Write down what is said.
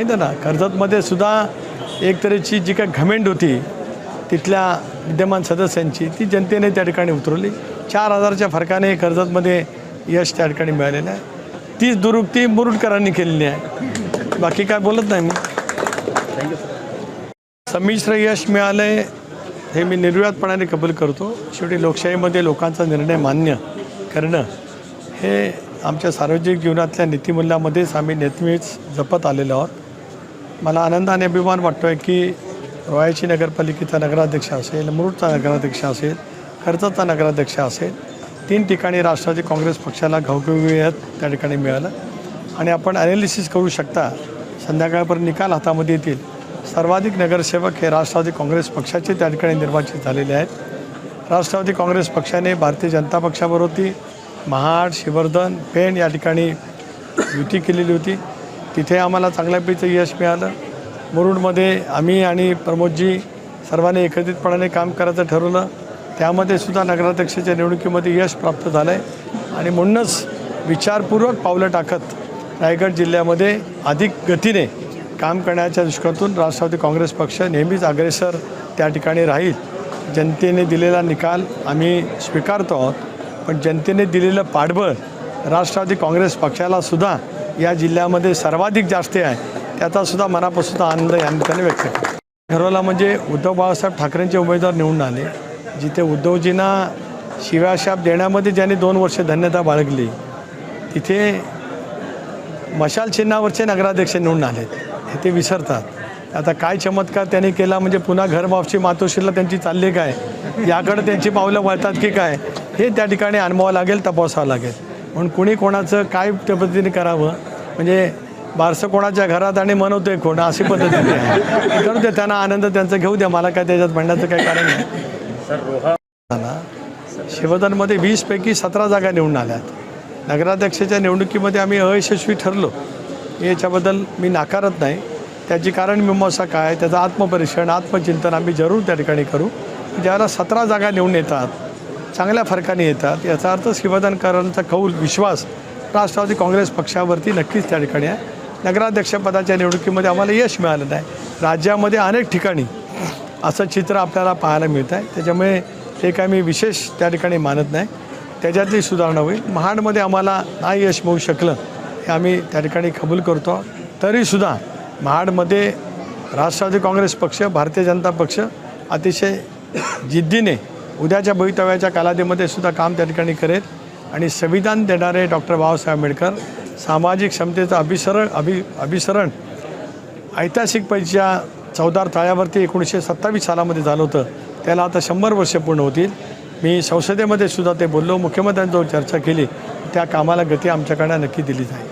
माहिती ना, कर्जतमध्ये सुद्धा एक तऱ्हेची जी काही घमेंड होती तिथल्या विद्यमान सदस्यांची, ती जनतेने त्या ठिकाणी उतरवली. 4000च्या फरकाने कर्जतमध्ये यश त्या ठिकाणी मिळालेलं आहे. तीच दुरुक्ती मुरुडकरांनी केलेली आहे. बाकी काय बोलत नाही मी. संमिश्र यश मिळालं आहे हे मी निर्विवादपणाने कबूल करतो. शेवटी लोकशाहीमध्ये लोकांचा निर्णय मान्य करणं हे आमच्या सार्वजनिक जीवनातल्या नीतिमूल्यामध्येच आम्ही नेहमीच जपत आलेलो आहोत. मला आनंद आणि अभिमान वाटतो आहे की रोहाची नगरपालिकेचा नगराध्यक्ष असेल, मुरुडचा नगराध्यक्ष असेल, कर्जतचा नगराध्यक्ष असेल, 3 ठिकाणी राष्ट्रवादी काँग्रेस पक्षाला घवघवीत त्या ठिकाणी मिळालं. आणि आपण ॲनालिसिस करू शकता, संध्याकाळपर्यंत निकाल हातामध्ये येतील. सर्वाधिक नगरसेवक हे राष्ट्रवादी काँग्रेस पक्षाचे त्या ठिकाणी निर्वाचित झालेले आहेत. राष्ट्रवादी काँग्रेस पक्षाने भारतीय जनता पक्षाबरोबर महाड, श्रीवर्धन, पेण या ठिकाणी युती केलेली होती. तिथे आम्हाला चांगल्यापैकी यश मिळालं. मुरुडमध्ये आम्ही आणि प्रमोदजी सर्वांनी एकत्रितपणाने काम करायचं ठरवलं. त्यामध्ये सुद्धा नगराध्यक्षाच्या निवडणुकीमध्ये यश प्राप्त झालं आहे. आणि म्हणूनच विचारपूर्वक पावलं टाकत रायगड जिल्ह्यामध्ये अधिक गतीने काम करण्याच्या दृष्टीकोनातून राष्ट्रवादी काँग्रेस पक्ष नेहमीच अग्रेसर त्या ठिकाणी राहील. जनतेने दिलेला निकाल आम्ही स्वीकारतो आहोत, पण जनतेने दिलेलं पाठबळ राष्ट्रवादी काँग्रेस पक्षालासुद्धा या जिल्ह्यामध्ये सर्वाधिक जास्त आहे. त्याचासुद्धा मनापासून आनंद या निमित्ताने व्यक्त करतो. ठरवला म्हणजे उद्धव बाळासाहेब ठाकरेंचे उमेदवार निवडून आले. जिथे उद्धवजींना शिव्याशाप देण्यामध्ये ज्यांनी 2 वर्ष धन्यता बाळगली, तिथे मशाल चिन्हावरचे नगराध्यक्ष निवडून आले. हे ते विसरतात. आता काय चमत्कार त्यांनी केला म्हणजे पुन्हा घरमावशी मातोश्रीला त्यांची चालली काय, याकडे त्यांची पावलं वळतात की काय, हे त्या ठिकाणी अनुभवावं लागेल, तपासावं लागेल. म्हणून कुणी कोणाचं काय त्या पद्धतीने करावं, म्हणजे बारसं कोणाच्या घरात आणि मनवतोय कोण, अशी पद्धतीने आहे. करू दे, त्यांना आनंद त्यांचं घेऊ द्या. मला काय त्याच्यात म्हणण्याचं काही कारण नाही. श्रीवर्धनमध्ये 20 पैकी 17 जागा निवडून आल्यात. नगराध्यक्षाच्या निवडणुकीमध्ये आम्ही अयशस्वी ठरलो, याच्याबद्दल मी नाकारत नाही. त्याची कारण मीमांसा काय, त्याचं आत्मपरीक्षण, आत्मचिंतन आम्ही जरूर त्या ठिकाणी करू. ज्यावेळेला 17 जागा निवडून येतात, चांगल्या फरकाने येतात, याचा अर्थ श्रीवर्धनकरांचा कौल, विश्वास राष्ट्रवादी काँग्रेस पक्षावरती नक्कीच त्या ठिकाणी आहे. नगराध्यक्षपदाच्या निवडणुकीमध्ये आम्हाला यश मिळालं नाही. राज्यामध्ये अनेक ठिकाणी असं चित्र आपल्याला पाहायला मिळतं आहे. त्याच्यामुळे ते काय मी विशेष त्या ठिकाणी मानत नाही. त्याच्यातली सुधारणा होईल. महाडमध्ये आम्हाला नाही यश मिळू शकलं हे आम्ही त्या ठिकाणी कबूल करतो. तरीसुद्धा महाडमध्ये राष्ट्रवादी काँग्रेस पक्ष, भारतीय जनता पक्ष अतिशय जिद्दीने उद्याच्या भवितव्याच्या कालावधीमध्ये सुद्धा काम त्या ठिकाणी करेल. आणि संविधान देणारे डॉक्टर बाबासाहेब आंबेडकर सामाजिक समतेचं अभिसरण ऐतिहासिक पैकीच्या 14 तळ्यावरती 1927 सालामध्ये झालं होतं. त्याला आता 100 वर्ष पूर्ण होतील. मी संसदेमध्ये सुद्धा ते बोललो, मुख्यमंत्र्यांजवळ चर्चा केली. त्या कामाला गती आमच्याकडनं नक्की दिली जाईल.